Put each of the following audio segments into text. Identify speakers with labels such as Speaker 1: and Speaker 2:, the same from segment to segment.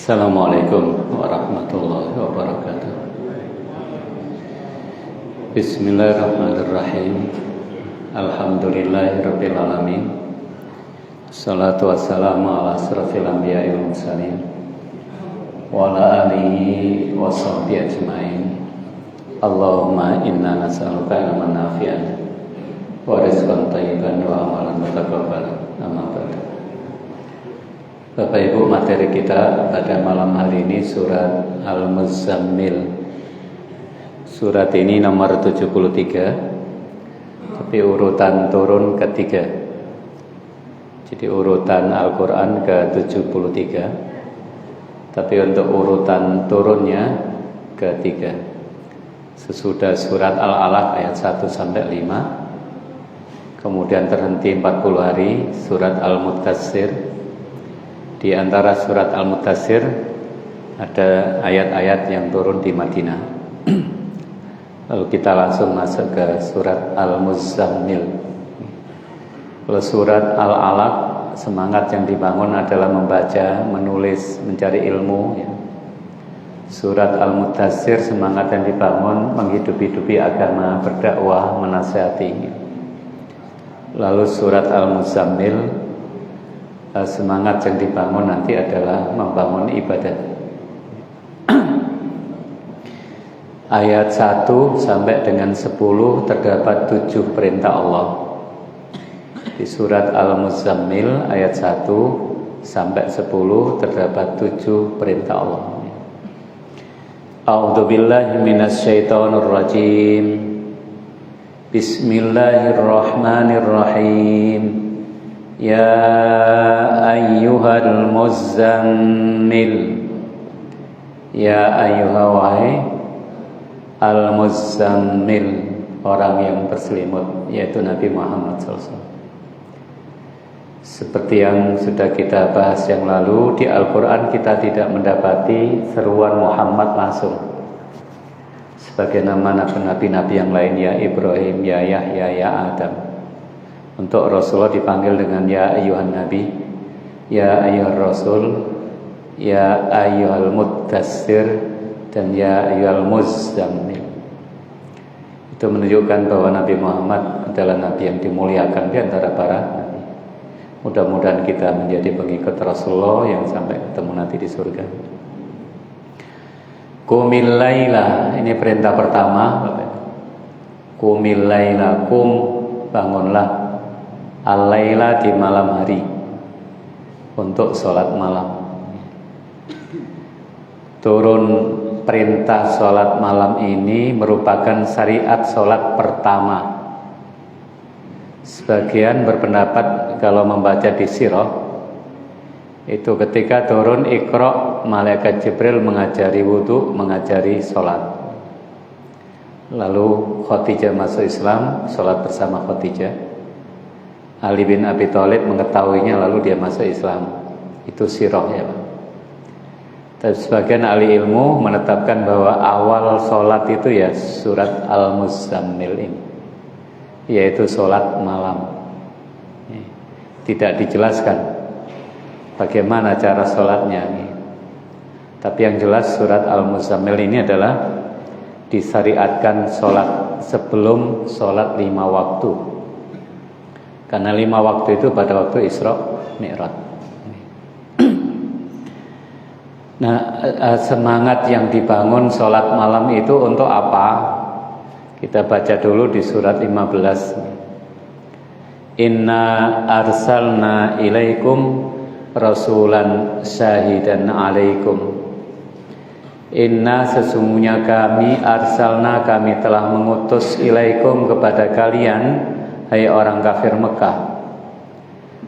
Speaker 1: Assalamualaikum warahmatullahi wabarakatuh. Bismillahirrahmanirrahim. Alhamdulillahirabbil alamin. Wassalatu wassalamu ala asrofil anbiya'i wal mursalin wa ala alihi wa sahbihi ajmain. Allahumma inna nas'aluka ilman nafi'an wa rizqan thayyiban wa amalan mutaqabbalan. Amma ba'du. Bapak Ibu, materi kita pada malam hari ini surat Al-Muzammil. Surat ini nomor 73, tapi urutan turun ketiga. Jadi urutan Al-Quran ke-73, tapi untuk urutan turunnya ketiga. Sesudah surat Al-Alaq ayat 1 sampai 5, kemudian terhenti 40 hari surat Al-Mudaththir. Di antara surat Al-Mudaththir ada ayat-ayat yang turun di Madinah. Lalu kita langsung masuk ke surat Al-Muzammil. Kalau surat Al-Alaq, semangat yang dibangun adalah membaca, menulis, mencari ilmu, ya. Surat Al-Mudaththir, semangat yang dibangun menghidupi agama, berdakwah, menasihati. Lalu surat Al-Muzammil, semangat yang dibangun nanti adalah membangun ibadah. Ayat 1 sampai dengan 10 terdapat 7 perintah Allah. Di surat Al-Muzammil ayat 1 sampai 10 terdapat 7 perintah Allah. A'udzubillahi minasyaitonir rajim. Bismillahirrahmanirrahim. Ya ayyuhal muzammil. Ya ayyuha wahai al-muzammil, orang yang berselimut, yaitu Nabi Muhammad SAW. Seperti yang sudah kita bahas yang lalu, di Al-Quran kita tidak mendapati seruan Muhammad langsung sebagai nama nabi-nabi yang lain, ya Ibrahim, ya Yahya, ya Adam. Untuk Rasulullah dipanggil dengan ya ayyuhan nabi, ya ayyuhar rasul, ya ayyuhal muddatsir, dan ya ayyuhal muzammil. Itu menunjukkan bahwa Nabi Muhammad adalah nabi yang dimuliakan di antara para nabi. Mudah-mudahan kita menjadi pengikut Rasulullah yang sampai ketemu nanti di surga. Qumil laila, ini perintah pertama. Qumil laila, qum, bangunlah, al-laila, di malam hari, untuk sholat malam. Turun perintah sholat malam ini merupakan syariat sholat pertama. Sebagian berpendapat kalau membaca di sirah, itu ketika turun Iqra, malaikat Jibril mengajari wudhu, mengajari sholat. Lalu Khadijah masuk Islam, sholat bersama Khadijah. Ali bin Abi Thalib mengetahuinya, lalu dia masuk Islam. Itu sirah, ya Pak. Tapi sebagian ahli ilmu menetapkan bahwa awal sholat itu ya surat Al-Muzammil ini, yaitu sholat malam. Tidak dijelaskan bagaimana cara sholatnya. Tapi yang jelas surat Al-Muzammil ini adalah disyariatkan sholat sebelum sholat 5 waktu. Karena 5 waktu itu pada waktu Isra Mi'raj. Nah, semangat yang dibangun sholat malam itu untuk apa? Kita baca dulu di surat 15. Inna arsalna ilaikum rasulan syahidan alaikum. Inna, sesungguhnya kami, arsalna, kami telah mengutus, ilaikum, kepada kalian, hai orang kafir Mekah,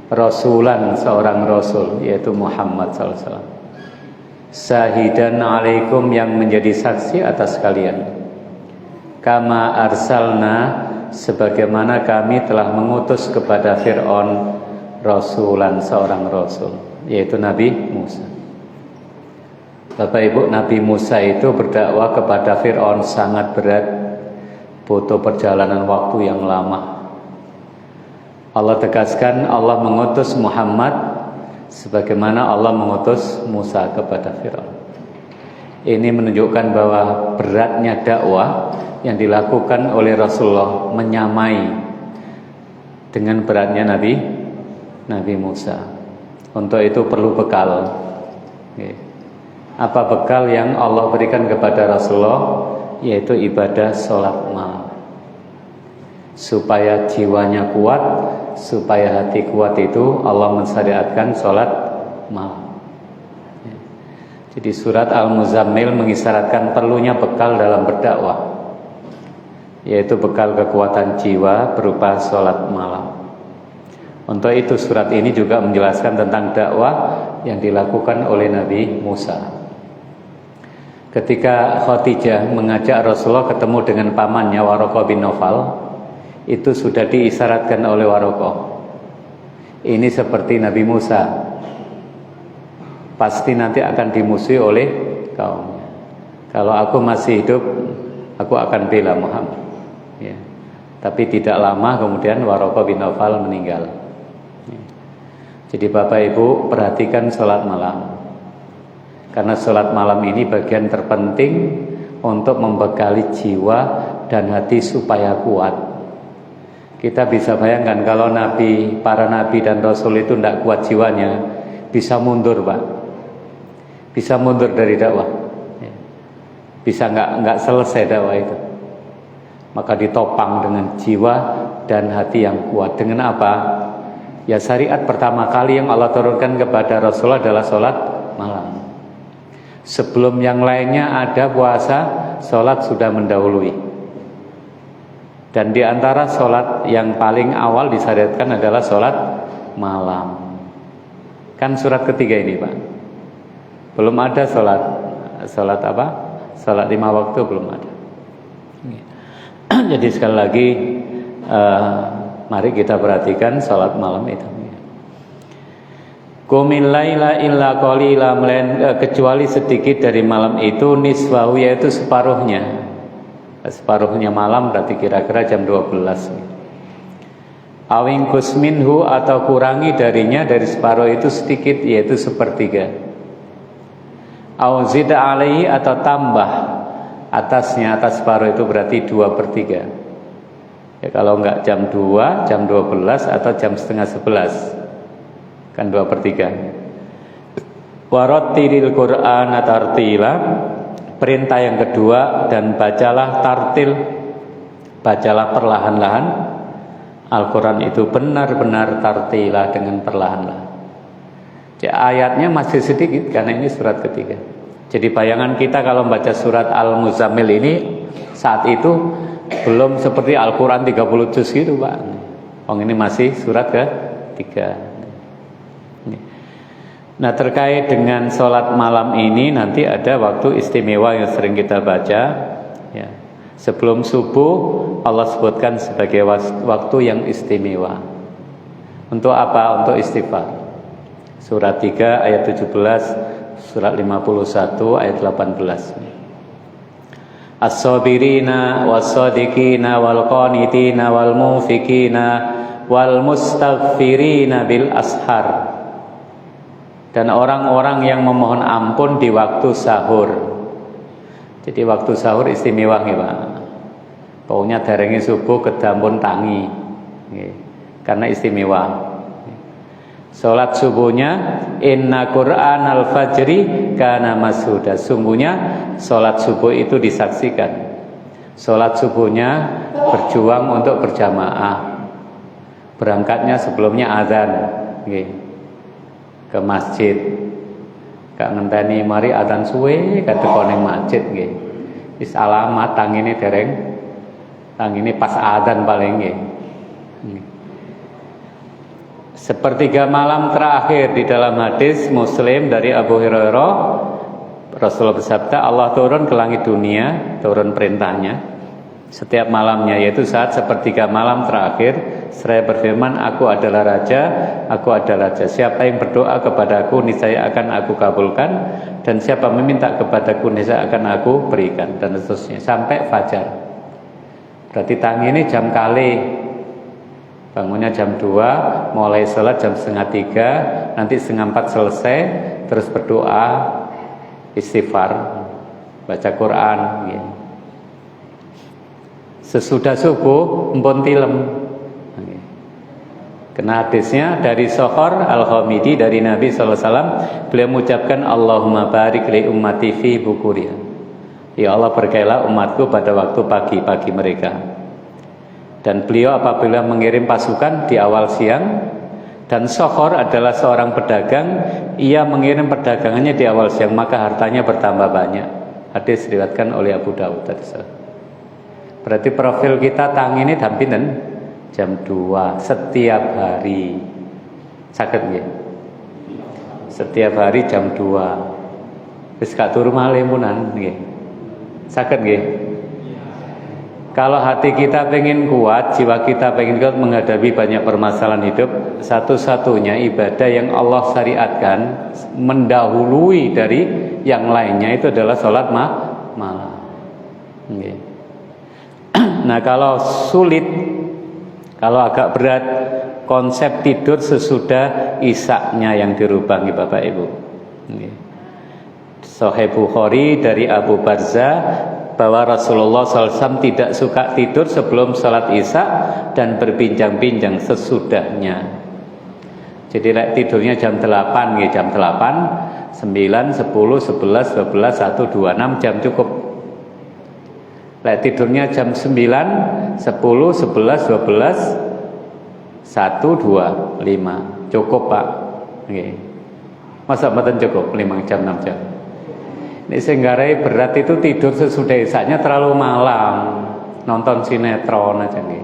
Speaker 1: rasulan, seorang rasul, yaitu Muhammad SAW. Syahidan alaikum, yang menjadi saksi atas kalian. Kama arsalna, sebagaimana kami telah mengutus kepada Fir'aun rasulan, seorang rasul, yaitu Nabi Musa. Bapak Ibu, Nabi Musa itu berdakwah kepada Fir'aun sangat berat, butuh perjalanan waktu yang lama. Allah tegaskan, Allah mengutus Muhammad sebagaimana Allah mengutus Musa kepada Firaun. Ini menunjukkan bahwa beratnya dakwah yang dilakukan oleh Rasulullah menyamai dengan beratnya Nabi Musa. Untuk itu perlu bekal. Apa bekal yang Allah berikan kepada Rasulullah? Yaitu ibadah sholat malam. Supaya jiwanya kuat, supaya hati kuat itu Allah mensyariatkan sholat malam. Jadi surat Al-Muzammil mengisyaratkan perlunya bekal dalam berdakwah, yaitu bekal kekuatan jiwa berupa sholat malam. Untuk itu surat ini juga menjelaskan tentang dakwah yang dilakukan oleh Nabi Musa. Ketika Khadijah mengajak Rasulullah ketemu dengan pamannya Waraqah bin Nawfal, itu sudah diisyaratkan oleh Waraqah. Ini seperti Nabi Musa, pasti nanti akan dimusuhi oleh kaumnya. Kalau aku masih hidup, aku akan bela Muhammad. Ya. Tapi tidak lama kemudian Waraqah bin Nawfal meninggal. Ya. Jadi Bapak Ibu perhatikan sholat malam, karena sholat malam ini bagian terpenting untuk membekali jiwa dan hati supaya kuat. Kita bisa bayangkan kalau para nabi dan rasul itu tidak kuat jiwanya, bisa mundur Pak, bisa mundur dari dakwah, bisa nggak selesai dakwah itu. Maka ditopang dengan jiwa dan hati yang kuat. Dengan apa? Ya syariat pertama kali yang Allah turunkan kepada Rasulullah adalah sholat malam. Sebelum yang lainnya ada puasa, sholat sudah mendahului. Dan di antara sholat yang paling awal disyariatkan adalah sholat malam. Kan surat ketiga ini Pak, belum ada sholat apa? Sholat 5 waktu belum ada. Jadi sekali lagi mari kita perhatikan sholat malam itu. Qumil laila illa qalila, kecuali sedikit dari malam itu, niswahu yaitu separuhnya. Separuhnya malam berarti kira-kira jam 12. Awingkus minhu atau kurangi darinya, dari separuh itu sedikit yaitu sepertiga. Auzid alaihi atau tambah atasnya, atas separuh itu berarti 2/3. Ya kalau enggak jam 2, jam 12 atau jam setengah 11, kan 2/3. Warattilil Qur'ana tartila, perintah yang kedua, dan bacalah tartil, bacalah perlahan-lahan Al-Quran itu benar-benar tartila, dengan perlahan-lahan. Ayatnya masih sedikit karena ini surat ketiga. Jadi bayangan kita kalau membaca surat Al-Muzammil ini saat itu belum seperti Al-Quran 30 juz gitu Pak. Ini masih surat ketiga. Nah terkait dengan sholat malam ini nanti ada waktu istimewa yang sering kita baca ya. Sebelum subuh Allah sebutkan sebagai waktu yang istimewa. Untuk apa? Untuk istighfar. Surat 3 ayat 17, surat 51 ayat 18. As-sabirina was-sadiqina wal-qanitina wal-mufikina wal-mustaghfirina bil ashar. Dan orang-orang yang memohon ampun di waktu sahur. Jadi waktu sahur istimewa nih Pak. Pokoknya darengi subuh kedampun tangi. Karena istimewa. Salat subuhnya inna Qur'anal fajri kana mashuda. Sungguhnya salat subuh itu disaksikan. Salat subuhnya berjuang untuk berjamaah. Berangkatnya sebelumnya azan. Ke masjid, gak ngenteni mari adzan suwe kateko ning masjid nggih. Wis alamat tangine dereng, tangine pas adzan paling nggih. Sepertiga malam terakhir di dalam hadis Muslim dari Abu Hurairah, Rasulullah bersabda, Allah turun ke langit dunia, turun perintahnya setiap malamnya, yaitu saat sepertiga malam terakhir. Seraya berfirman, aku adalah raja, aku adalah raja. Siapa yang berdoa kepadaku, niscaya akan aku kabulkan, dan siapa meminta kepadaku, niscaya akan aku berikan, dan seterusnya sampai fajar. Berarti tangi ini jam kali Bangunnya jam 2, mulai sholat jam setengah 3, nanti setengah 4 selesai, terus berdoa, istighfar, baca Quran. Ya. Sesudah subuh, empun tilem. Karena hadisnya dari Sohor Al-Ghamidi dari Nabi SAW, beliau mengucapkan Allahumma barik li ummati fi bukuriha. Ya Allah, berkailah umatku pada waktu pagi-pagi mereka. Dan beliau apabila mengirim pasukan di awal siang, dan Sohor adalah seorang pedagang, ia mengirim perdagangannya di awal siang, maka hartanya bertambah banyak. Hadis diriwayatkan oleh Abu Dawud. Berarti profil kita tang ini dampinten jam 2 setiap hari. Saged nggih? Setiap hari jam 2. Wis gak turu malih munan nggih. Saged nggih? Kalau hati kita pengen kuat, jiwa kita pengen kuat menghadapi banyak permasalahan hidup, satu-satunya ibadah yang Allah syariatkan mendahului dari yang lainnya itu adalah sholat malam. Okay. Nah, kalau sulit, kalau agak berat, konsep tidur sesudah isaknya yang dirubah nih Bapak Ibu. Okay. Sahih Bukhari dari Abu Barza bahwa Rasulullah SAW tidak suka tidur sebelum sholat isya dan berbincang-bincang sesudahnya. Jadi tidurnya jam 8 ya, jam 8, 9, 10, 11, 12, 1, 2, 6 jam cukup. Tidurnya jam 9, 10, 11, 12, 1, 2, 5 cukup Pak. Oke. Masa mboten cukup 5 jam 6 jam. Ini sehinggarai berat itu tidur sesudah isaknya terlalu malam, nonton sinetron aja nih,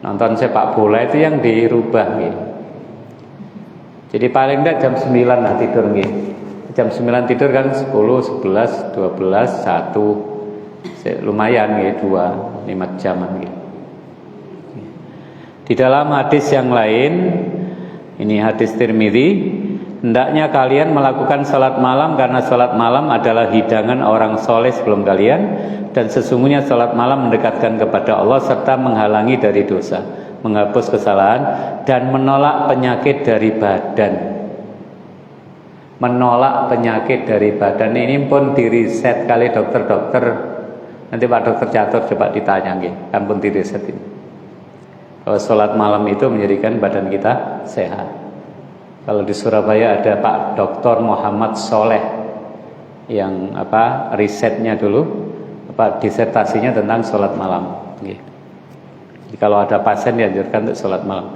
Speaker 1: nonton sepak bola itu yang dirubah nih. Jadi paling tidak jam 9 lah tidur nih. Jam 9 tidur kan 10, 11, 12, 1 lumayan nih, 2, 5 jam nih. Di dalam hadis yang lain, ini hadis Tirmidzi, hendaknya kalian melakukan salat malam karena salat malam adalah hidangan orang soleh sebelum kalian, dan sesungguhnya salat malam mendekatkan kepada Allah serta menghalangi dari dosa, menghapus kesalahan dan menolak penyakit dari badan. Menolak penyakit dari badan ini pun diriset kali dokter-dokter. Nanti Pak Dokter Catur coba ditanya nggih, kan pun diriset ini. Kalau salat malam itu menjadikan badan kita sehat. Kalau di Surabaya ada Pak Dr. Muhammad Soleh yang risetnya dulu, disertasinya tentang sholat malam. Jadi kalau ada pasien dianjurkan untuk sholat malam.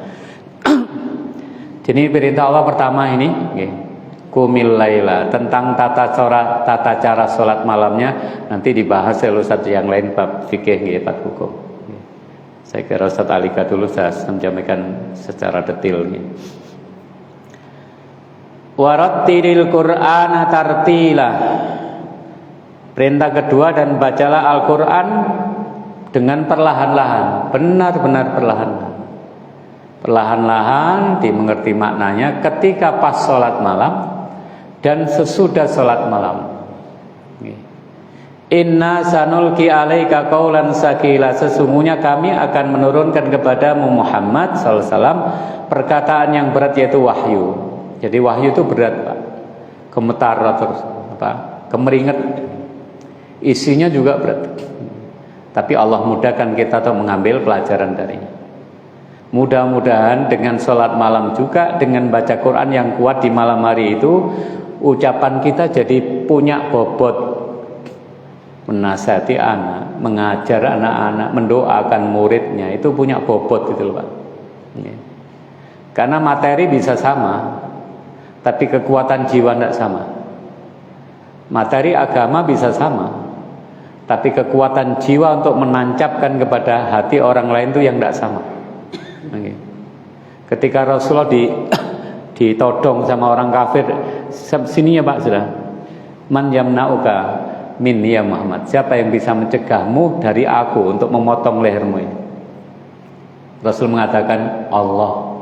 Speaker 1: Jadi perintah Allah pertama ini, Qumil laila, tentang tata cara sholat malamnya nanti dibahas oleh Ustaz yang lain bab fikih, bab hukum. Saya kira Ustaz Alika dulu saya menyampaikan secara detail. Warattilil Qur'ana tartila. Perintah kedua, dan bacalah Al-Qur'an dengan perlahan-lahan, benar-benar perlahan-lahan. Perlahan-lahan dimengerti maknanya ketika pas sholat malam dan sesudah sholat malam. Inna sanulki alaika qaulan sakila, sesungguhnya kami akan menurunkan kepadamu Muhammad SAW perkataan yang berat, yaitu wahyu. Jadi wahyu itu berat Pak, gemetar terus, kemeringet, isinya juga berat. Tapi Allah mudahkan kita untuk mengambil pelajaran darinya. Mudah-mudahan dengan sholat malam juga, dengan baca Quran yang kuat di malam hari itu, ucapan kita jadi punya bobot, menasihati anak, mengajar anak-anak, mendoakan muridnya, itu punya bobot gitu loh Pak. Karena materi bisa sama, tapi kekuatan jiwa tidak sama. Materi agama bisa sama, tapi kekuatan jiwa untuk menancapkan kepada hati orang lain itu yang tidak sama. Ketika Rasulullah ditodong sama orang kafir, sini ya Pak sudah, man yamna'uka min ya Muhammad, siapa yang bisa mencegahmu dari aku untuk memotong lehermu ini? Rasul mengatakan Allah.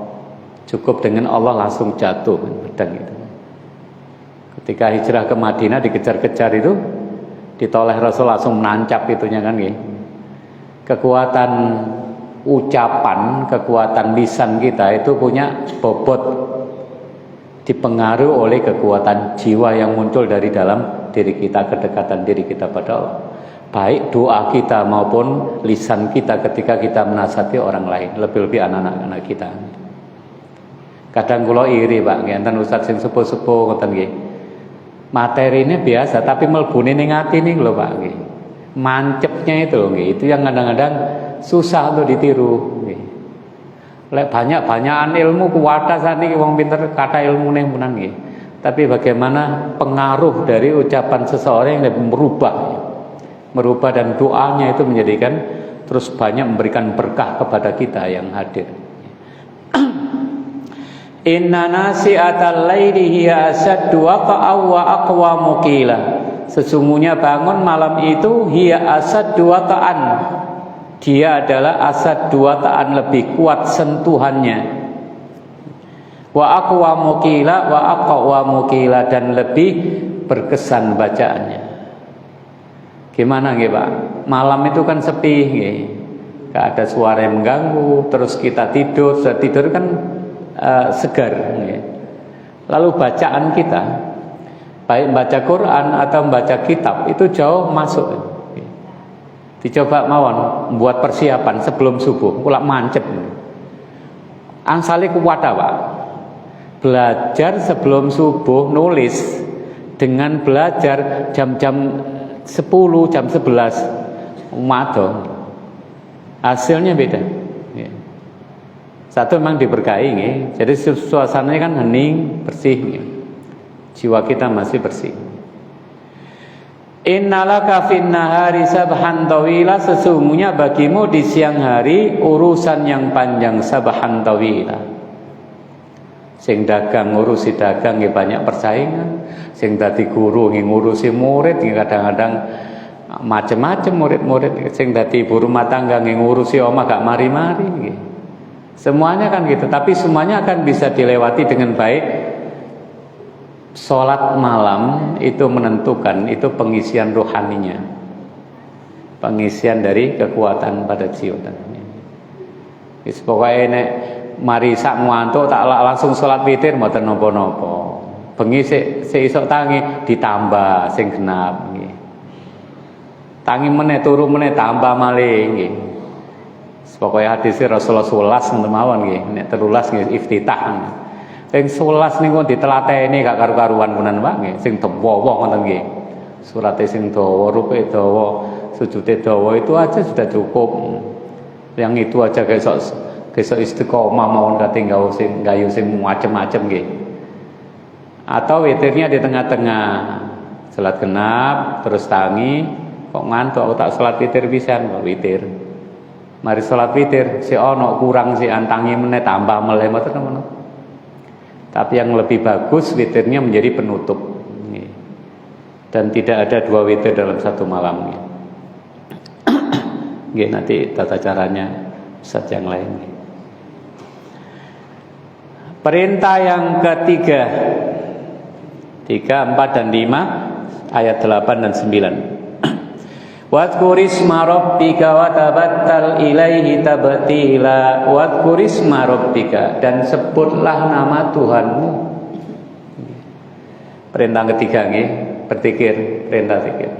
Speaker 1: Cukup dengan Allah langsung jatuh pedang itu. Ketika hijrah ke Madinah dikejar-kejar itu, ditoleh Rasul langsung menancap itunya kan. Kekuatan ucapan, kekuatan lisan kita itu punya bobot, dipengaruhi oleh kekuatan jiwa yang muncul dari dalam diri kita, kedekatan diri kita pada Allah. Baik doa kita maupun lisan kita ketika kita menasihati orang lain, lebih-lebih anak-anak kita. Kadang kula iri Pak, enten ustaz sing sepuh-sepuh ngoten nggih. Materinya biasa tapi mlebune ning atine lho Pak nggih. Mancepnya itu nggih, itu yang kadang-kadang susah untuk ditiru nggih. Lek banyak-banyakan ilmu kuwatasan iki wong pinter kata ilmune menan nggih. Tapi bagaimana pengaruh dari ucapan seseorang yang merubah dan doanya itu menjadikan terus banyak memberikan berkah kepada kita yang hadir. Inna nasi'atal laili hiya asaddu waqa'a wa aqwamu qila. Sesungguhnya bangun malam itu hiya asaddu waqa'an. Dia adalah asaddu waqa'an, lebih kuat sentuhannya. Wa aqwamu qila wa aqwamu qila, dan lebih berkesan bacaannya. Gimana nggih Pak? Malam itu kan sepi nggih. Enggak ada suara yang mengganggu, terus kita tidur, sudah tidur kan segar nggih. Lalu bacaan kita, baik membaca Quran atau membaca kitab, itu jauh masuk. Dicoba mawon buat persiapan sebelum subuh, kula mancep. Angsale kuwat Pak. Belajar sebelum subuh nulis dengan belajar jam-jam 10, jam 11 mato hasilnya beda. Satu memang diberkahi nggih. Jadi suasananya kan hening, bersih nggih. Jiwa kita masih bersih. Innalaka fin nahari sabhan tawila, sesungguhnya bagimu di siang hari urusan yang panjang, sabhan tawila. Sing dagang ngurusi dagang nggih banyak persaingan, sing dadi guru nggih ngurusi murid nggih kadang-kadang macam-macam murid-murid, sing dadi ibu rumah tangga nggih ngurusi omah gak mari-mari nggih. Semuanya kan gitu, tapi semuanya akan bisa dilewati dengan baik. Salat malam itu menentukan, itu pengisian rohaninya, pengisian dari kekuatan pada jiwa. Wis pokoke nek mari sak ngantuk tak langsung salat witir mboten napa-napa. Bengi sik isuk tangi ditambah sing genap nggih. Tangi meneh turu meneh tambah malih nggih. Pokoke hadis Rasulullah 11 ngoten mawon nggih, nek 13 nggih iftitah. Sing 11 niku ditelateni gak karu-karuan punan Pak nggih, sing dawa ngoten nggih. Surate sing dawa, rupe dawa, sujude dawa itu aja sudah cukup. Yang itu aja gesok istiqomah mawon kate gayu sing macem-macem nggih. Atau witirnya di tengah-tengah. Salat genap terus tangi, kok ngantuk aku tak salat witir pisan, kok witir. Mari salat witir si ono kurang si antangi meneh tambah meleh mboten ngono. Tapi yang lebih bagus witirnya menjadi penutup. Dan tidak ada dua witir dalam satu malam. Nggih, nanti tata caranya Ustaz yang lain. Perintah yang ketiga 3, 4, dan 5 ayat 8 dan 9. Wadhkurisma rabbika wa tabattal ilaihi tabtila. Wadhkurisma rabbika, dan sebutlah nama Tuhanmu. Perintah ketiga nggih, berzikir, perintah zikir.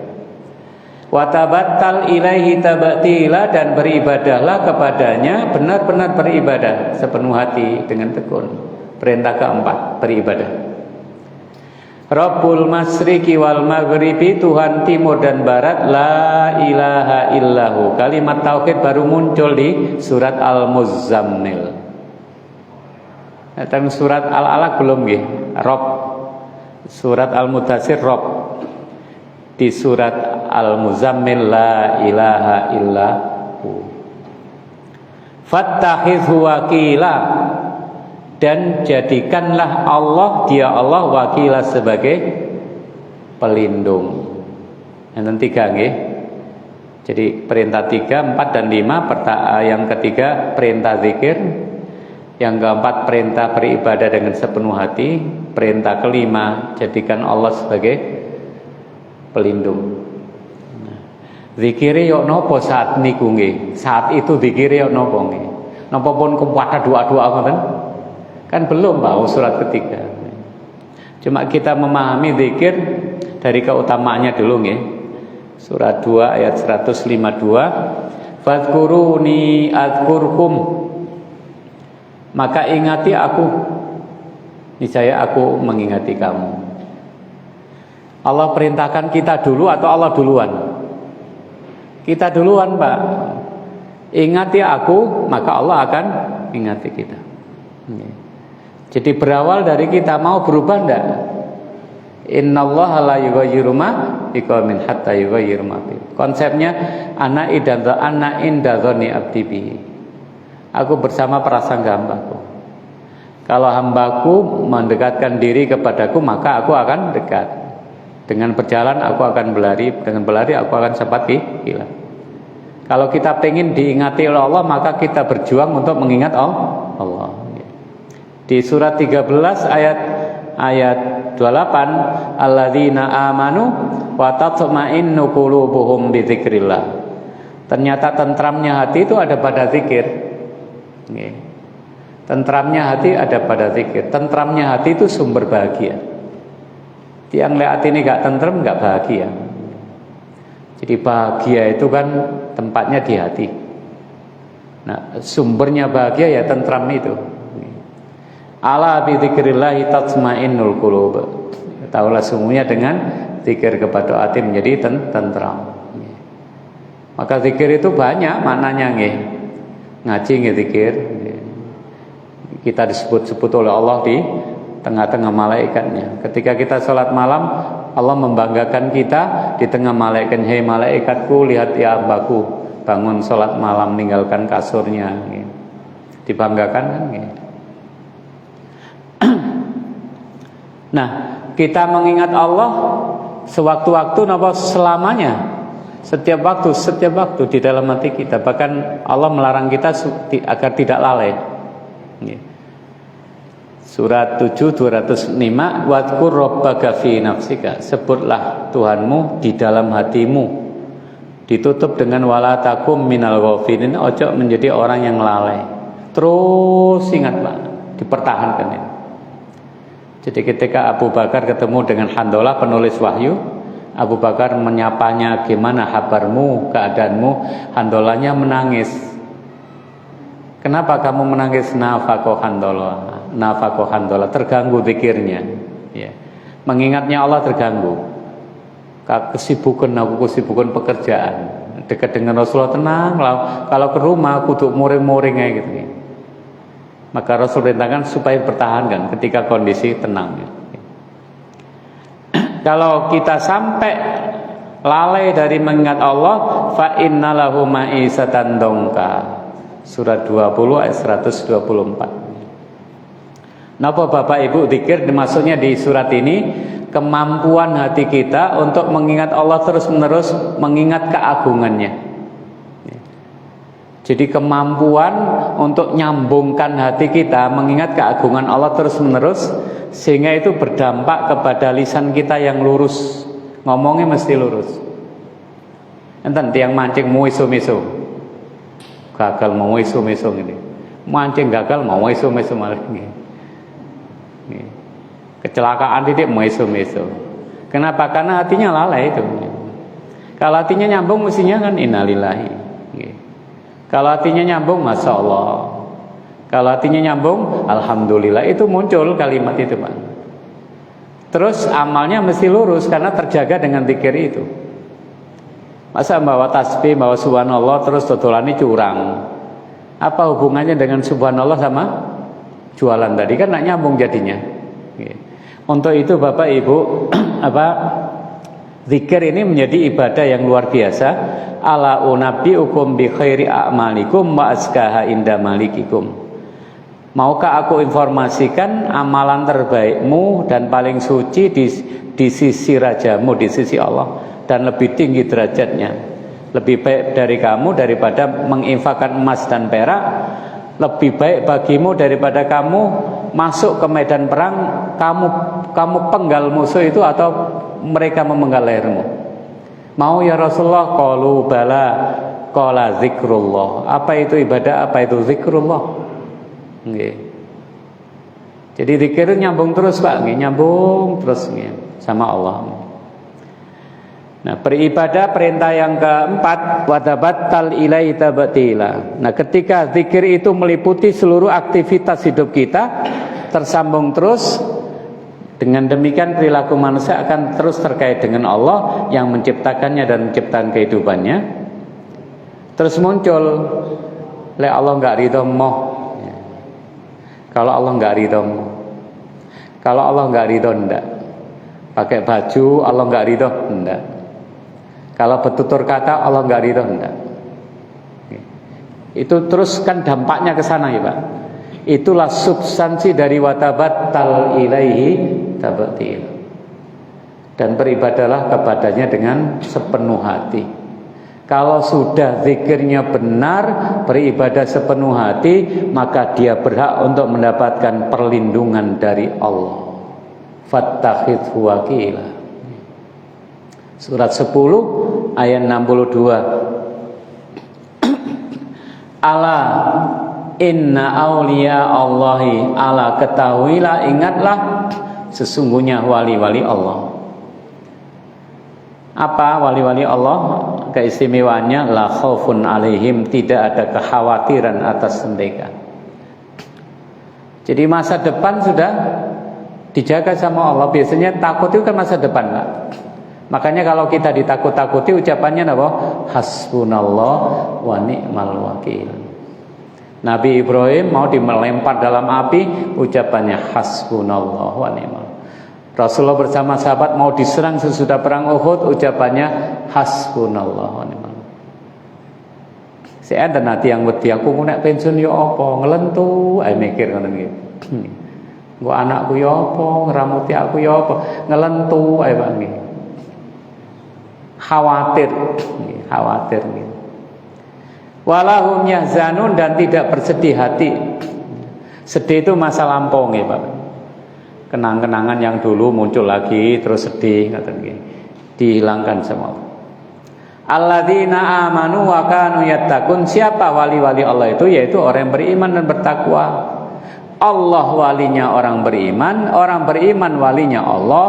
Speaker 1: Wa tabattal ilaihi tabtila, dan beribadahlah kepadanya, benar-benar beribadah sepenuh hati dengan tekun. Perintah keempat, beribadah. Rabbul masyriki wal maghribi, Tuhan timur dan barat, la ilaha illahu. Kalimat tauhid baru muncul di surat Al-Muzammil. Tentang surat Al-Alaq belum nggih? Rabb. Surat Al-Mudaththir Rabb. Di surat Al-Muzammil la ilaha illahu. Fattakhidhu wakila, dan jadikanlah Allah, dia Allah, wakila, sebagai pelindung. Yang ketiga nggih. Jadi perintah 3, 4, dan 5. Yang ketiga perintah zikir. Yang keempat perintah beribadah dengan sepenuh hati. Perintah kelima jadikan Allah sebagai pelindung. Zikire yo nopo saat niku nggih? Saat itu zikire yo nopo nggih? Napa pun kuwata doa-doa ngoten? Kan belum Pak surat ketiga. Cuma kita memahami zikir dari keutamaannya dulu nggih. Surat 2 ayat 152. Fadhkuruni adzkurkum. Maka ingati aku, niscaya aku mengingati kamu. Allah perintahkan kita dulu atau Allah duluan? Kita duluan Pak. Ingati aku, maka Allah akan ingati kita. Jadi berawal dari kita, mau berubah enggak? Innallaha la yughayyiru ma biqaumin hatta yughayyiru ma bi. Konsepnya ana inda dzanni abdi bihi. Aku bersama prasangka hambaku. Kalau hambaku mendekatkan diri kepadaku, maka aku akan dekat. Dengan berjalan aku akan berlari, dengan berlari aku akan cepat hilang. Kalau kita pengen diingati oleh Allah, maka kita berjuang untuk mengingat Allah. Di surat 13 ayat 28, alladzina amanu wa tatma'innu qulubuhum bi dzikrillah. Ternyata tentramnya hati itu ada pada zikir. Tentramnya hati ada pada zikir. Tentramnya hati itu sumber bahagia. Tiang lihat ini gak tentram, gak bahagia. Jadi bahagia itu kan tempatnya di hati. Nah, sumbernya bahagia ya tentram itu. Ala bi dzikrillahi tatmainnul qulub. Tahulah sungguhnya dengan zikir kepada hati menjadi tentram. Maka zikir itu banyak maknanya nggih. Ngaji nggih zikir. Kita disebut-sebut oleh Allah di tengah-tengah malaikatnya. Ketika kita sholat malam, Allah membanggakan kita di tengah malaikat. Hei malaikatku, lihat ya hambaku bangun sholat malam meninggalkan kasurnya. Dibanggakan kan? Nah, kita mengingat Allah sewaktu-waktu napa selamanya. Setiap waktu di dalam hati kita. Bahkan Allah melarang kita agar tidak lalai. Surat 7 205, wadhkur rabbaka fi nafsika. Sebutlah Tuhanmu di dalam hatimu. Ditutup dengan wala takum minal ghafilin. Ojo menjadi orang yang lalai. Terus ingat Pak, dipertahankan ini. Jadi ketika Abu Bakar ketemu dengan Handolah penulis wahyu, Abu Bakar menyapanya, gimana kabarmu, keadaanmu? Handolanya menangis. Kenapa kamu menangis? Nafaqo Handolah, terganggu zikirnya. Ya. Mengingatnya Allah terganggu. Kesibukan pekerjaan. Dekat dengan Rasulullah tenang. Kalau ke rumah kudu muring-muring kayak gitu. Maka Rasul perintahkan supaya bertahankan ketika kondisi tenang. Kalau kita sampai lalai dari mengingat Allah, fa innalahu ma'isatan dongka. Surat 20 ayat 124. Napa Bapak Ibu zikir maksudnya di surat ini kemampuan hati kita untuk mengingat Allah terus-menerus, mengingat keagungannya. Jadi kemampuan untuk nyambungkan hati kita mengingat keagungan Allah terus-menerus, sehingga itu berdampak kepada lisan kita yang lurus. Ngomongnya mesti lurus. Enten tiang mancing mau iso-iso. Gagal mau iso-iso ini. Mancing gagal mau iso-iso malah ini. Kecelakaan titik mau iso-iso. Kenapa? Karena hatinya lalai itu. Kalau hatinya nyambung mestinya kan innalillahi. Kalau hatinya nyambung, Masya Allah. Kalau hatinya nyambung, Alhamdulillah. Itu muncul kalimat itu Pak. Terus amalnya mesti lurus karena terjaga dengan zikir itu. Masa bawa tasbih, bawa subhanallah, terus dodolani curang. Apa hubungannya dengan subhanallah sama jualan tadi? Kan gak nyambung jadinya. Untuk itu Bapak Ibu, zikir ini menjadi ibadah yang luar biasa. Ala unabbiukum bi khairi a'malikum wa azkaha inda malikikum. Maukah aku informasikan amalan terbaikmu dan paling suci di sisi rajamu, di sisi Allah, dan lebih tinggi derajatnya, lebih baik dari kamu daripada menginfakkan emas dan perak, lebih baik bagimu daripada kamu masuk ke medan perang, kamu penggal musuh itu atau mereka memenggal lehermu. Mau ya Rasulullah? Qalu bala. Qala zikrullah. Apa itu ibadah? Apa itu zikrullah? Nggih. Jadi zikir nyambung terus Pak, nggih, nyambung terus nggih sama Allah. Nah, beribadah perintah yang keempat, wadabattal ilaihi tabtila. Nah, ketika zikir itu meliputi seluruh aktivitas hidup kita, tersambung terus, dengan demikian perilaku manusia akan terus terkait dengan Allah yang menciptakannya dan menciptakan kehidupannya. Terus muncul, le Allah enggak ridho moh. Kalau Allah enggak ridho moh. Kalau Allah enggak ridho ndak. Pakai baju Allah enggak ridho ndak. Kalau bertutur kata Allah enggak ridho enggak. Itu terus kan dampaknya ke sana ya Pak. Itulah substansi dari watabattal ilaihi tabtil. Dan beribadalah kepadanya dengan sepenuh hati. Kalau sudah zikirnya benar, beribadah sepenuh hati, maka dia berhak untuk mendapatkan perlindungan dari Allah. Fattakhidhu wakila. Surat 10 ayat 62. Ala inna awliya Allahi, ala ketahuilah, ingatlah, sesungguhnya wali-wali Allah. Apa wali-wali Allah? Keistimewaannya la khaufun alaihim, tidak ada kekhawatiran atas mereka. Jadi masa depan sudah dijaga sama Allah. Biasanya takut itu kan masa depan Pak. Makanya kalau kita ditakut-takuti ucapannya apa? Hasbunallah wa ni'mal wakil. Nabi Ibrahim mau dilempar dalam api, ucapannya hasbunallah wa ni'mal. Rasulullah bersama sahabat mau diserang sesudah perang Uhud, ucapannya hasbunallah wa ni'mal. Saya ada nanti yang wedi aku nek pensiun ya apa, ngelentu ae mikir ngoten iki. Nggo anakku ya apa, ngeramuti aku ya apa, ngelentu ae Pak nggih. Khawatir gitu. Walahum yahzanun, dan tidak bersedih hati. Sedih itu masa lampau nggih Pak. Kenang-kenangan yang dulu muncul lagi terus sedih ngaten nggih. Dihilangkan sama Allah. Alladzina amanu wa kanu yattaqun. Siapa wali-wali Allah itu? Yaitu orang yang beriman dan bertakwa. Allah walinya orang beriman walinya Allah.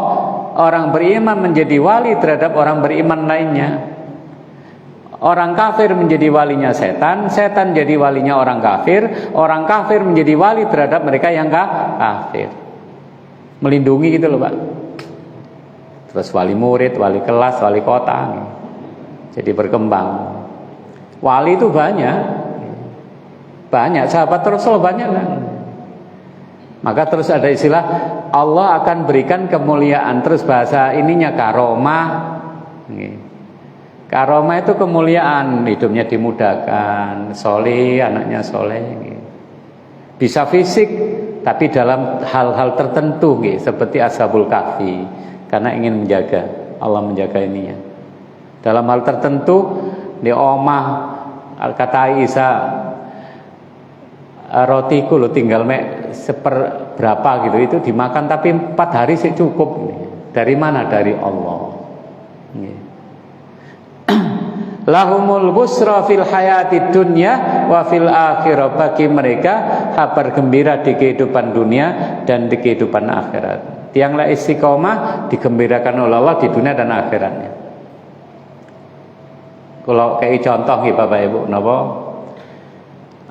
Speaker 1: Orang beriman menjadi wali terhadap orang beriman lainnya. Orang kafir menjadi walinya setan, setan jadi walinya orang kafir menjadi wali terhadap mereka yang kafir. Melindungi gitu loh Pak. Terus wali murid, wali kelas, wali kota. Jadi berkembang. Wali itu banyak, sahabat Rasul banyak kan. Maka terus ada istilah Allah akan berikan kemuliaan. Terus bahasa ininya karomah. Karomah itu kemuliaan, hidupnya dimudahkan, soleh, anaknya soleh. Bisa fisik, tapi dalam hal-hal tertentu, seperti Ashabul Kahfi, karena ingin menjaga, Allah menjaga ininya. Dalam hal tertentu, di omah, kata Aisyah, rotiku lo tinggal seperberapa gitu, itu dimakan tapi 4 hari sih cukup. Dari mana? Dari Allah. Lahumul busra fil hayati dunya wa fil akhirah. Bagi mereka kabar gembira di kehidupan dunia dan di kehidupan akhirat. Yang la istiqomah digembirakan oleh Allah di dunia dan akhiratnya. Kalau kayak contoh nih Bapak Ibu, napa?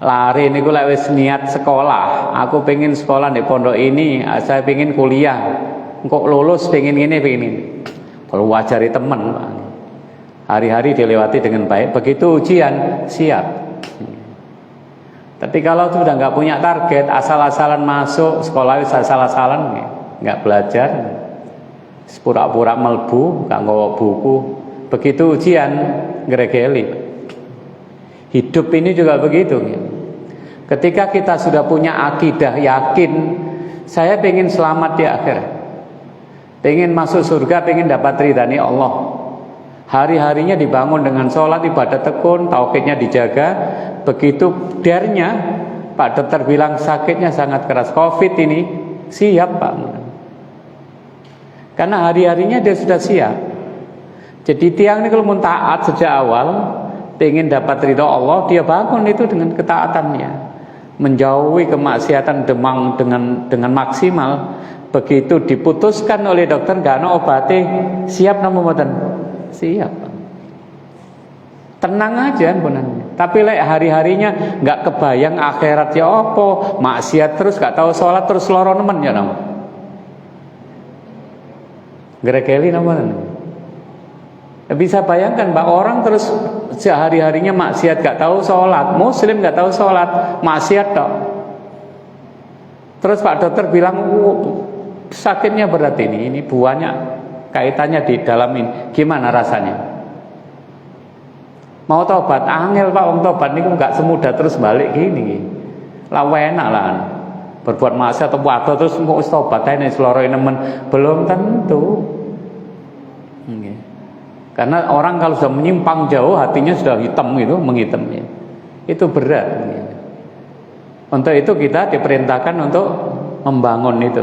Speaker 1: Lari niku lek wis niat sekolah, aku pengen sekolah di pondok ini, saya pengen kuliah. Kok lulus pengen ini, pengen ini. Kalau wajari teman, Pak. Hari-hari dilewati dengan baik, begitu ujian siap. Tapi kalau sudah nggak punya target, asal-asalan masuk sekolah, asal-asalan nggak belajar, pura-pura melbu, nggak nggawa buku, begitu ujian ngregeli. Hidup ini juga begitu. Ketika kita sudah punya akidah yakin, saya pengen selamat di akhirat, pengen masuk surga, pengen dapat ridhani Allah. Hari-harinya dibangun dengan sholat, ibadah tekun, tauhidnya dijaga. Begitu dernya, Pak dokter bilang sakitnya sangat keras, COVID ini, siap Pak. Karena hari-harinya dia sudah siap. Jadi tiang ini kalau mau taat sejak awal, ingin dapat ridho Allah, dia bangun itu dengan ketaatannya, menjauhi kemaksiatan dengan maksimal. Begitu diputuskan oleh dokter gak ana obate, siap napa mboten? Siap. Tenang aja benarnya. Tapi hari-harinya nggak kebayang akhirat ya apa, maksiat terus, gak tahu sholat terus loro nemen ya napa. Grekeli napa? Bisa bayangkan Mbak, orang terus sehari-harinya maksiat, gak tahu sholat, muslim gak tahu sholat, maksiat tok. Terus Pak dokter bilang, sakitnya berat ini banyak kaitannya di dalam ini. Gimana rasanya? Mau tobat, angel Pak, wong tobat niku gak semudah terus balik gini. Lah enak lah. Berbuat maksiat atau waduh terus mau tobat ae nek seloroi nemen, belum tentu. Karena orang kalau sudah menyimpang jauh, hatinya sudah hitam gitu, menghitam ya. Itu berat. Untuk itu kita diperintahkan untuk membangun itu.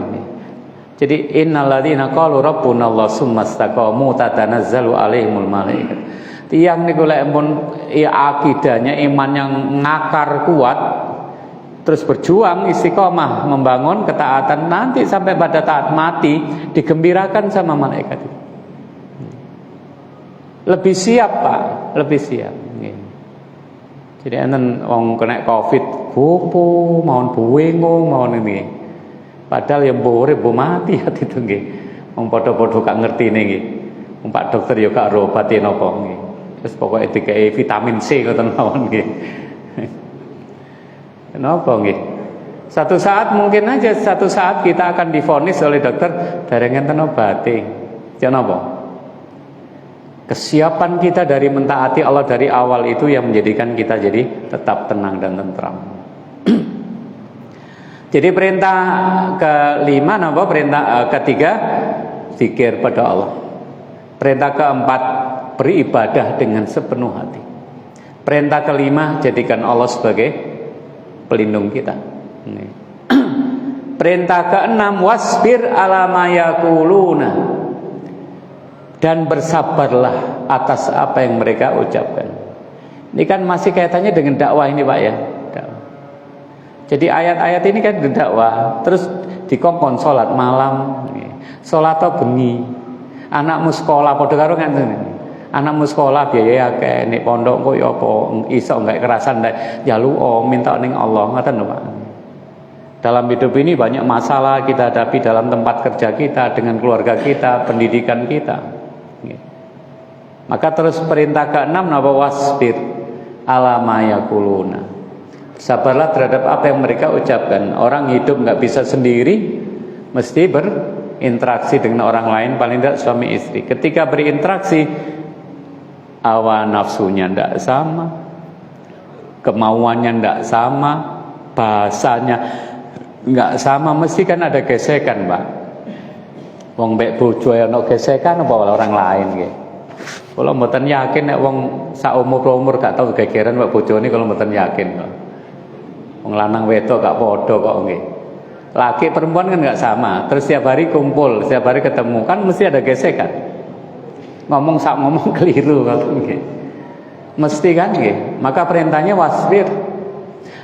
Speaker 1: Jadi innalladzina qalu rabbunallahu tsumastaqamu tatanazzalu alaihimul malaikat. Tiang niku lek mun akidahnya iman yang ngakar kuat, terus berjuang istiqomah membangun ketaatan, nanti sampai pada taat mati digembirakan sama malaikat itu. Lebih siap Pak, lebih siap. Jadi enten wong kena Covid, gopo, mohon bingung, mohon ini. Padahal yang urip mbok mati hati itu nggih. Wong padha-padha gak ngerti nggih. Wong Pak dokter ya gak ro obate napa nggih. Terus pokoke dikei vitamin C ngoten mawon nggih. Kenapa nggih? Satu saat mungkin aja kita akan divonis oleh dokter dereng enten obate. Ya napa? Kesiapan kita dari mentaati Allah dari awal itu yang menjadikan kita jadi tetap tenang dan tentram. Jadi perintah kelima napa? Perintah ketiga zikir pada Allah. Perintah keempat beribadah dengan sepenuh hati. Perintah kelima jadikan Allah sebagai pelindung kita. Perintah keenam wasbir ala ma yaquluna, dan bersabarlah atas apa yang mereka ucapkan. Ini kan masih kaitannya dengan dakwah ini Pak ya. Jadi ayat-ayat ini kan dakwah. Terus dikongkon sholat malam, sholat bengi, anakmu sekolah padha karo ngene. Anakmu sekolah biaya akeh, nek pondok kok ya apa iso enggak kerasan njaluk minta ning Allah, ngoten lho Pak. Dalam hidup ini banyak masalah kita hadapi dalam tempat kerja kita, dengan keluarga kita, pendidikan kita. Maka terus perintah keenam napa wasbir ala ma yaquluna. Sabarlah terhadap apa yang mereka ucapkan. Orang hidup nggak bisa sendiri, mesti berinteraksi dengan orang lain, paling tidak suami istri. Ketika berinteraksi, hawa nafsunya ndak sama, kemauannya ndak sama, bahasanya nggak sama, mesti kan ada gesekan Pak. Wong mbek bojo ana gesekan apa orang lain nggih. Kalau mboten yakin nek wong sak umur gak tau gegeran mbek bojone, kalau mboten yakin kok. Wong lanang wedok gak padha kok nggih. Laki perempuan kan gak sama. Terus setiap hari kumpul, setiap hari ketemu, kan mesti ada gesekan. Ngomong keliru kok nggih. Mesti kan nggih. Maka perintahnya wasbir.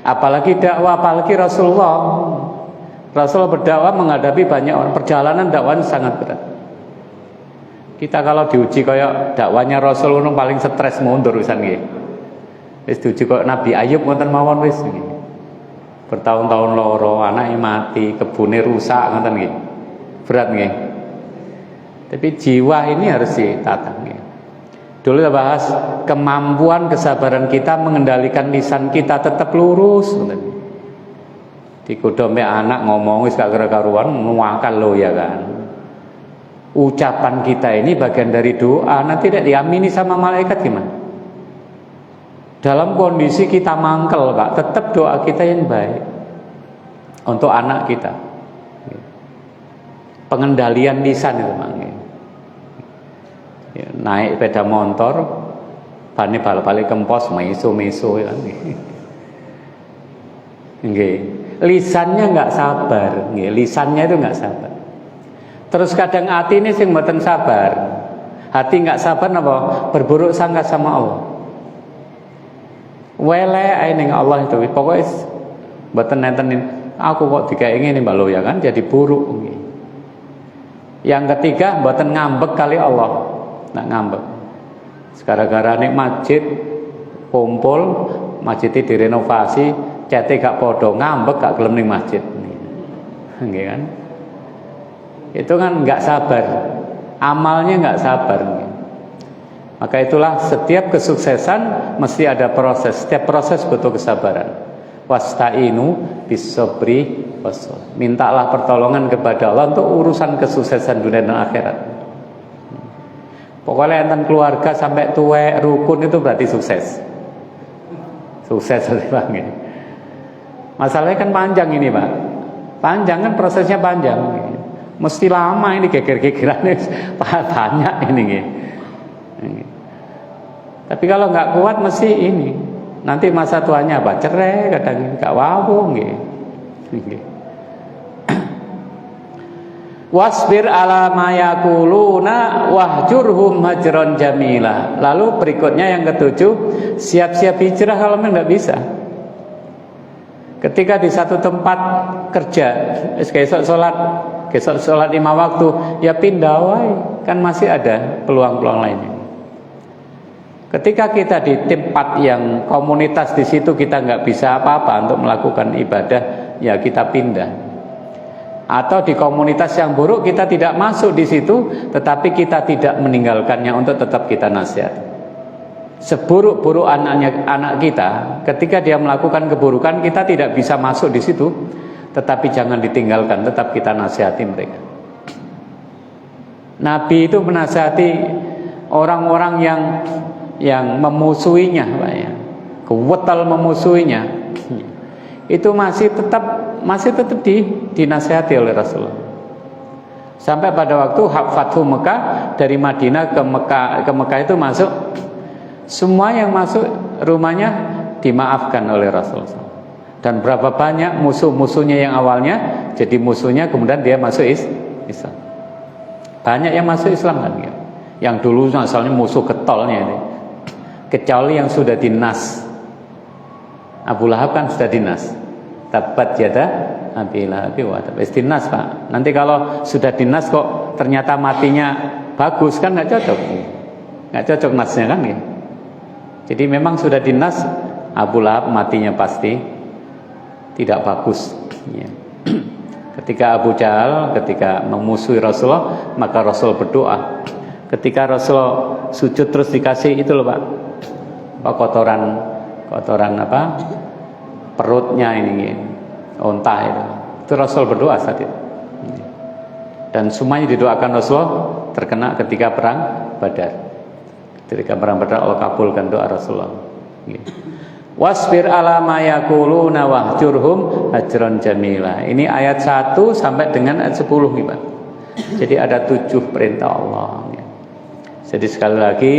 Speaker 1: Apalagi dakwah, apalagi Rasulullah. Rasulullah berdakwah menghadapi banyak orang. Perjalanan dakwahnya sangat berat. Kita kalau diuji kayak dakwanya Rasul paling stres mundur wisan nggih. Wis diuji kok Nabi Ayub ngoten mawon wis nggih. Bertahun-tahun loro, anake mati, kebune rusak ngoten nggih. Berat nggih. Tapi jiwa ini harus ditata nggih. Dulu kita bahas kemampuan kesabaran kita mengendalikan lisan kita tetap lurus ngoten. Digodhome anak ngomong wis gak karuan nuwakal lo ya kan. Ucapan kita ini bagian dari doa, nanti tidak diamini sama malaikat gimana? Dalam kondisi kita mangkel Pak, tetap doa kita yang baik untuk anak kita. Pengendalian lisan itu Pak. Naik sepeda motor, bane bal-balik kempos, meso ya. Nggih. Lisannya nggak sabar, nggih. Lisannya itu nggak sabar. Terus kadang hati ini sing mboten sabar. Hati nggak sabar apa? Berburuk sangka sama Allah. Wele ning Allah itu pokoknya mboten nenten aku kok digawe ngene Mbak Lo ya kan jadi buruk. Yang ketiga mboten ngambek kali Allah. Nak ngambek. Gara-gara ning masjid kumpul, masjidnya direnovasi, cete gak podo, ngambek gak gelem ning masjid. Nggih kan? Itu kan nggak sabar. Amalnya nggak sabar. Maka itulah setiap kesuksesan mesti ada proses. Setiap proses butuh kesabaran. Wasta'inu bis-sabri was-shalah. Mintalah pertolongan kepada Allah untuk urusan kesuksesan dunia dan akhirat. Pokoknya enten keluarga sampai tuwek rukun itu berarti sukses. Sukses Pak. Masalahnya kan panjang ini Pak. Panjang kan prosesnya panjang. Mesti lama ini geger-gegerannya banyak ini. Tapi kalau nggak kuat mesti ini. Nanti masa tuanya apa? Cerai kadang nggak wawung gitu. Wasbir ala ma yaquluna wahjurhum hajron jamila. Lalu berikutnya yang ketujuh, siap-siap hijrah kalau memang nggak bisa. Ketika di satu tempat kerja, besok sholat 5 waktu, ya pindah wae, kan masih ada peluang-peluang lainnya. Ketika kita di tempat yang komunitas di situ kita nggak bisa apa-apa untuk melakukan ibadah, ya kita pindah. Atau di komunitas yang buruk kita tidak masuk di situ, tetapi kita tidak meninggalkannya untuk tetap kita nasihat. Seburuk-buruk anak kita, ketika dia melakukan keburukan kita tidak bisa masuk di situ, tetapi jangan ditinggalkan, tetap kita nasihati mereka. Nabi itu menasihati orang-orang yang memusuhinya, Pak ya, kewetal memusuhinya, itu masih tetap dinasihati oleh Rasulullah. Sampai pada waktu Fathu Mekah, dari Madinah ke Mekah itu masuk, semua yang masuk rumahnya dimaafkan oleh Rasulullah. Dan berapa banyak musuh-musuhnya yang awalnya jadi musuhnya, kemudian dia masuk Islam. Banyak yang masuk Islam kan ya. Yang dulu asalnya musuh getolnya ini. Kecuali yang sudah dinas. Abu Lahab kan sudah dinas. Tabat yada Abi Lahab wa tab. Dinas Pak. Nanti kalau sudah dinas kok ternyata matinya bagus kan nggak cocok. Nggak cocok nasnya kan ya. Jadi memang sudah dinas, Abu Lahab matinya pasti tidak bagus ya. Ketika Abu Jahal ketika memusuhi Rasulullah, maka Rasul berdoa. Ketika Rasul sujud terus dikasih itu loh Pak, kotoran apa perutnya ini unta itu Rasul berdoa saat itu. Dan semuanya didoakan Rasulullah terkena ketika perang Badar. Ketika perang Badar Allah kabulkan doa Rasulullah. Wasbir ala ma yaquluna wahjurhum hajran jamila. Ini ayat 1 sampai dengan ayat 10 nih Pak. Jadi ada 7 perintah Allah. Jadi sekali lagi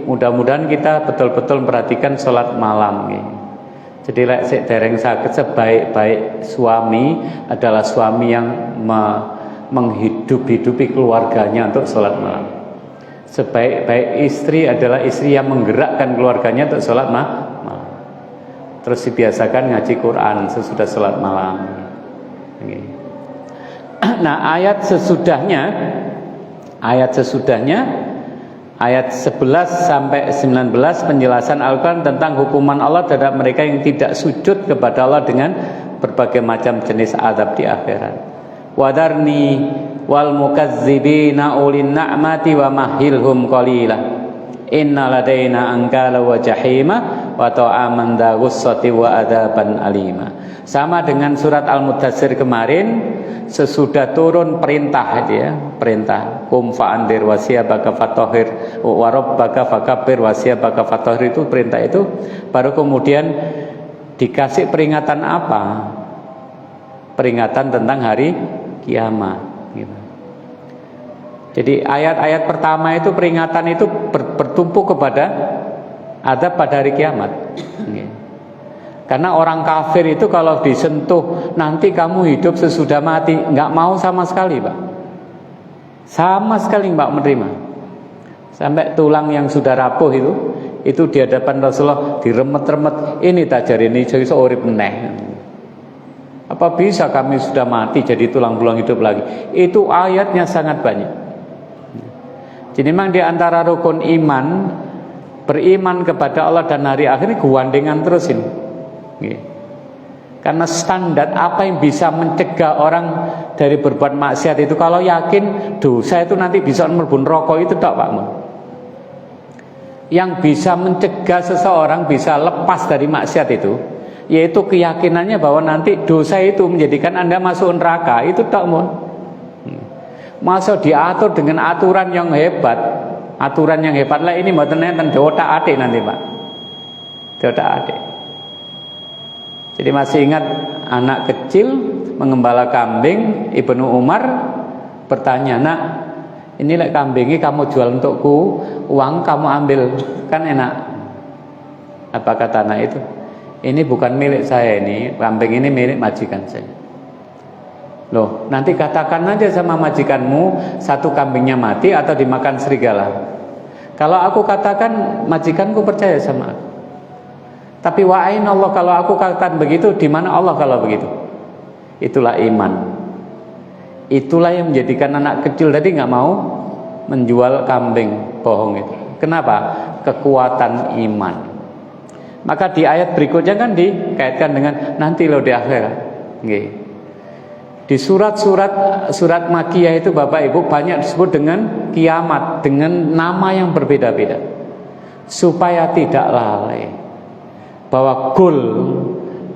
Speaker 1: mudah-mudahan kita betul-betul memperhatikan sholat malam. Jadi lek sik dereng saged, sebaik-baik suami adalah suami yang menghidup-hidupi keluarganya untuk sholat malam. Sebaik-baik istri adalah istri yang menggerakkan keluarganya untuk sholat malam. Terus dibiasakan ngaji Quran sesudah sholat malam. Nah ayat sesudahnya ayat 11 sampai 19 penjelasan Al-Quran tentang hukuman Allah terhadap mereka yang tidak sujud kepada Allah dengan berbagai macam jenis azab di akhirat. Wadarni wal mukazzibina ulin na'mati wa mahilhum qalila inna ladaina angkala wa jahima wa ta'aman dha ghussati wa adaban alima. Sama dengan surat Al-Mudaththir kemarin, sesudah turun perintah ya, perintah kum fa'andir wa siyabaka fatahhir wa rabbaka fakabbir wa siyabaka fatahhir, itu perintah itu baru kemudian dikasih peringatan apa? Peringatan tentang hari kiamat gitu. Jadi ayat-ayat pertama itu peringatan itu bertumpu kepada adab pada hari kiamat gitu. Karena orang kafir itu kalau disentuh nanti kamu hidup sesudah mati, nggak mau sama sekali Pak. Sama sekali nggak menerima. Sampai tulang yang sudah rapuh itu di hadapan Rasulullah diremet-remet, ini tak jari ini jadi urip meneh. Apa bisa kami sudah mati jadi tulang belulang hidup lagi? Itu ayatnya sangat banyak. Jadi memang di antara rukun iman, beriman kepada Allah dan hari akhir ini guandengan terus ini. Karena standar apa yang bisa mencegah orang dari berbuat maksiat itu, kalau yakin dosa itu nanti bisa mlebu neraka itu tak Pak Mun. Yang bisa mencegah seseorang bisa lepas dari maksiat itu, yaitu keyakinannya bahwa nanti dosa itu menjadikan Anda masuk neraka, itu tak Mun. Masa diatur dengan aturan yang hebat. Aturan yang hebat lah ini mboten enten otak-atik nanti Pak. Otak-atik. Jadi masih ingat anak kecil mengembala kambing, Ibnu Umar bertanya, "Nak, ini lek kambingnya kamu jual untukku, uang kamu ambil, kan enak." Apa kata anak itu? "Ini bukan milik saya, ini kambing ini milik majikan saya." Loh, nanti katakan aja sama majikanmu, satu kambingnya mati atau dimakan serigala. Kalau aku katakan, majikanku percaya sama aku. Tapi wa'ain Allah, kalau aku katakan begitu, di mana Allah kalau begitu? Itulah iman. Itulah yang menjadikan anak kecil tadi nggak mau menjual kambing bohong itu. Kenapa? Kekuatan iman. Maka di ayat berikutnya kan dikaitkan dengan nanti loh di akhirat. Di surat Makiyah itu Bapak Ibu banyak disebut dengan kiamat dengan nama yang berbeda-beda, supaya tidak lalai bahwa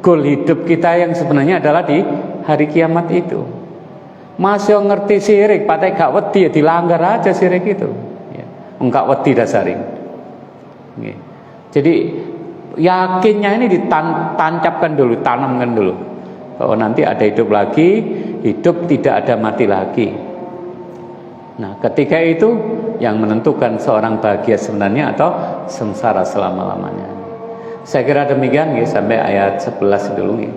Speaker 1: goal hidup kita yang sebenarnya adalah di hari kiamat itu. Masih ngerti sirik, pakai gak wedi ya dilanggar aja sirik itu. Ya, enggak wedi dasari. Jadi yakinnya ini ditancapkan dulu, tanamkan dulu bahwa nanti ada hidup lagi, hidup tidak ada mati lagi. Nah, ketika itu yang menentukan seorang bahagia sebenarnya atau sengsara selama-lamanya. Saya kira demikian ya, sampai ayat 11 dulu ya.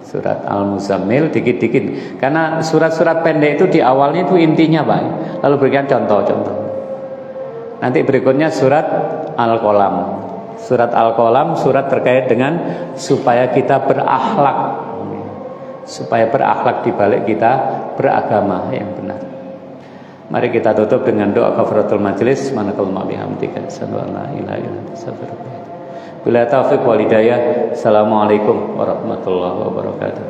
Speaker 1: Surat Al-Muzammil dikit-dikit. Karena surat-surat pendek itu di awalnya itu intinya Pak. Lalu berikan contoh-contoh. Nanti berikutnya surat Al-Qalam. Surat Al-Qalam surat terkait dengan supaya kita berakhlak. Supaya berakhlak di balik kita beragama yang benar. Mari kita tutup dengan doa kafaratul majelis. Subhanakallahumma bihamdika asyhadu an la ilaha illa anta astaghfiruka wa atubu ilaik. Bila taufiq wal hidayah. Assalamualaikum warahmatullahi wabarakatuh.